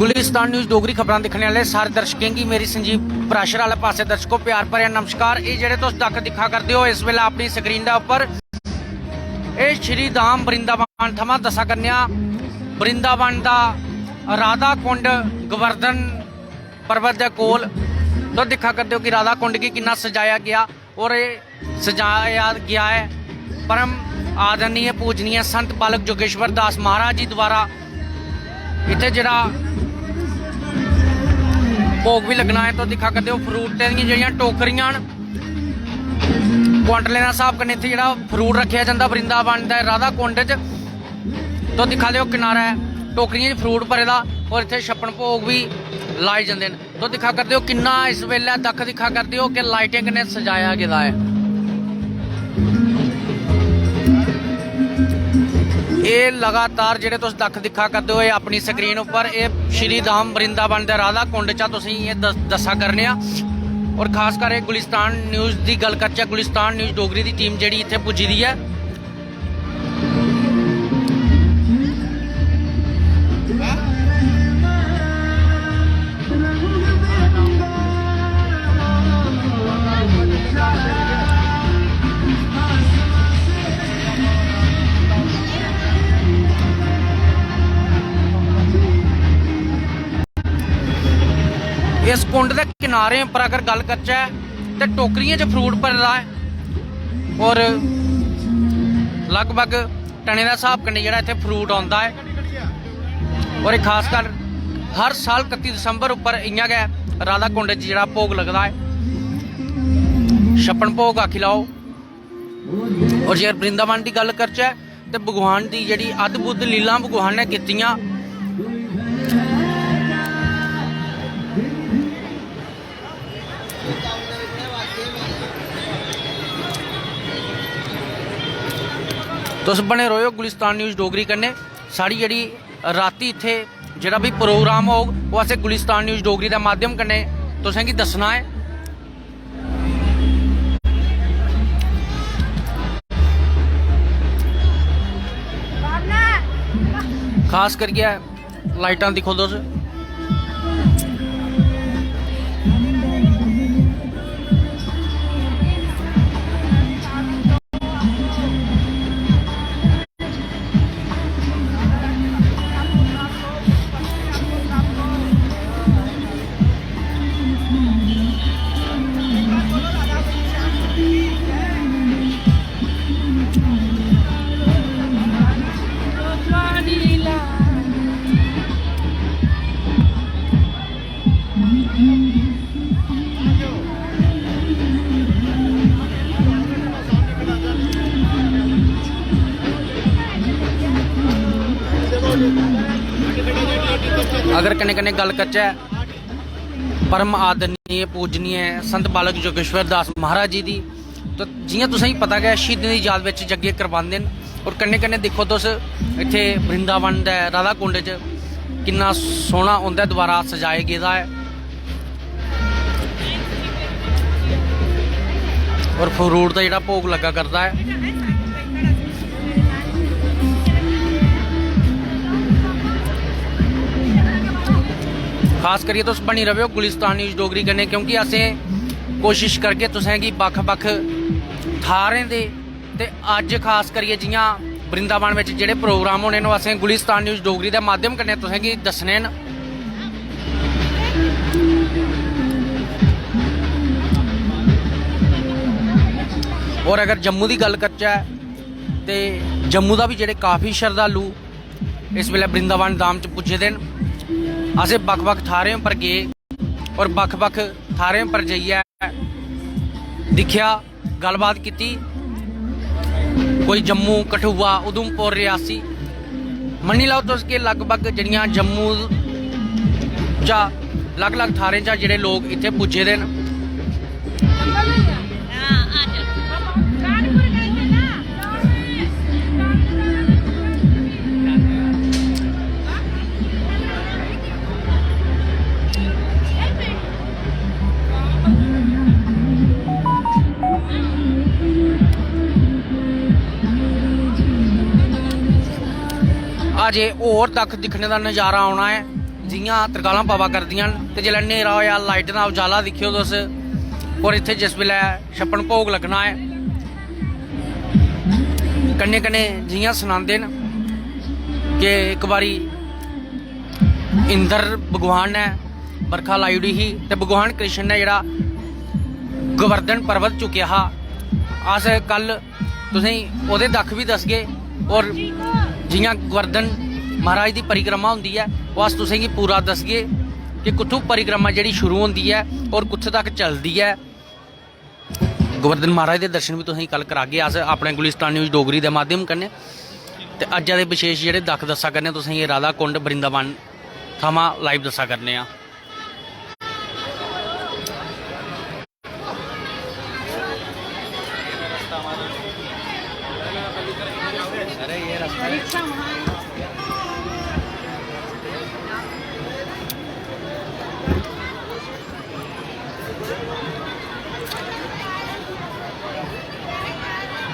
Gulistan news Dogri खबरां दिखने वाले सारे दर्शकों की मेरी संजीव प्राशर वाले पासे दर्शकों प्यार भरिया नमस्कार। ये जेडे तुस दख दिखा करते हो इस वेले अपनी स्क्रीन के उपर ये श्री धाम वृंदावन थमां दसा करने वृंदावन का राधा कुंड गोवर्धन पर्वत के कोल तो दिखा करते हो कि राधा कुंड की कितना सजाया गया और ये सजाया गया है परम आदरणीय पूजनीय संत बालक जोगेश्वर दास महाराज जी द्वारा। इतने जरा भोग भी लगना है तो दिखा करते हो फ्रूटे दी जड़ियां टोकरियां क्वांटलें का हिसाब कन्नै इत्थे जेह्ड़ा फ्रूट रखा जाता वृंदावन दा राधा कुंड च तो दिखा दो किनारा है टोकरियां च फ्रूट भरे दा और इत्थे छप्पन भोग भी लाए जाते हैं। तो दिखा करते हो किन्ना इस वेले दख दिखा करते हो कि लाइटें कन्नै सजाया गया है। ये लगातार जेडे तुस दख दिखा करते हो अपनी स्क्रीन उपर ये श्री धाम वृंदावन दे राधा कुंड चा तुसीं ये दस्सा करने और खास कर गुलिस्तान न्यूज़ की गल करचे गुलिस्तान न्यूज़ डोगरी की टीम जी इत्थे पुजी दी है। इस कुंड के किनारे पर अगर गल करचे तो टोकरियां च फ्रूट भरदा है और लगभग टने का हिसाब कन्नै जेह्ड़ा इत्थे फ्रूट आउंदा है और खास कर हर साल 31 दिसंबर उपर इयां गै राधा कुंड च जेह्ड़ा भोग लगदा है छप्पन भोग आखी लाओ। और जे वृंदावन की गल करचे तो भगवान की जिहड़ी अद्भुत लीला भगवान ने कीतियां तुस बने रहो गुलिस्तान न्यूज़ डोगरी कन्नै। साड़ी जी राती इत्थे जेह्ड़ा भी प्रोग्राम होग वो असें गुलिस्तान न्यूज़ डोगरी के माध्यम कन्नै तुसें गी दस्सना है। खास करियै लाइटां दिक्खो तुस अगर कन्नै कन्नै गल करचे परम आदरणीय पूजनीय संत बालक जोगेश्वर दास महाराज जी की तो जियां तुसें पता गै शहीदें की याद में जगे करवाते हैं और कन्नै कन्नै देखो तुस इत्थे वृंदावन दे राधा कुंड च किन्ना सोहना उंदे द्वारा सजाया गेदा है और फ्रूट का जिहड़ा भोग लगा करता है। खास करिए तुस बनी रहो गुलिस्तान न्यूज़ डोगरी कन्नै क्योंकि असें कोशिश करके तुसें गी बक्ख बक्ख थारें दे ते अज्ज खास करिए जियां वृंदावन में जेह्ड़े प्रोग्राम होने न असें गुलिस्तान न्यूज़ डोगरी के माध्यम कन्नै तुसें गी दस्सने न। और अगर जम्मू की गल करचे तो जम्मू का भी जेह्ड़े काफ़ी श्रद्धालु इस वेले वृंदावन धाम च पुज्जे दे न। असें बक्ख बक्ख थारें पर गए और बक्ख बक्ख थारें पर जाइए दिखा गलबात की कोई जम्मू कठुआ उधमपुर रियासी मन्नी लाओ तुस कि लगभग जड़ियां जम्मू चा अलग अलग थारें चा जेह्ड़े लोग इत्थे पुज्जे दे न। अजे होर तक दिखने का नज़ारा आना है जियां तरकालां पवा करदियां ते जेल्लै न्हेरा होया लाइट दा उजाला दिक्खेओ तुस और इत्थे जिस वेल्लै छप्पन भोग लगना है कन्नै कन्नै जियां सनांदे न कि एक बारी इंद्र भगवान ने बरखा लाई ओड़ी ही ते भगवान कृष्ण ने जेह्ड़ा गोवर्धन पर्वत चुक्केआ हा अस कल तुसेंगी ओह्दे दक्ख भी दसगे और जियां गोवर्धन महाराज की परिक्रमा होंदी है ओह् अस तुसेंगी पूरा दसगे कि कुत्थों परिक्रमा जिहड़ी शुरू होंदी है और कुत्थे तक चलदी है। गोवर्धन महाराज के दर्शन भी तुसेंगी कल करागे अस अपने गुलिस्तान न्यूज़ डोगरी के माध्यम कन्नै ते अज्ज दे विशेष जिहड़े दक्ख दस्सा करने तुसेंगी राधा कुंड वृंदावन थमां लाइव दस्सा करने आ।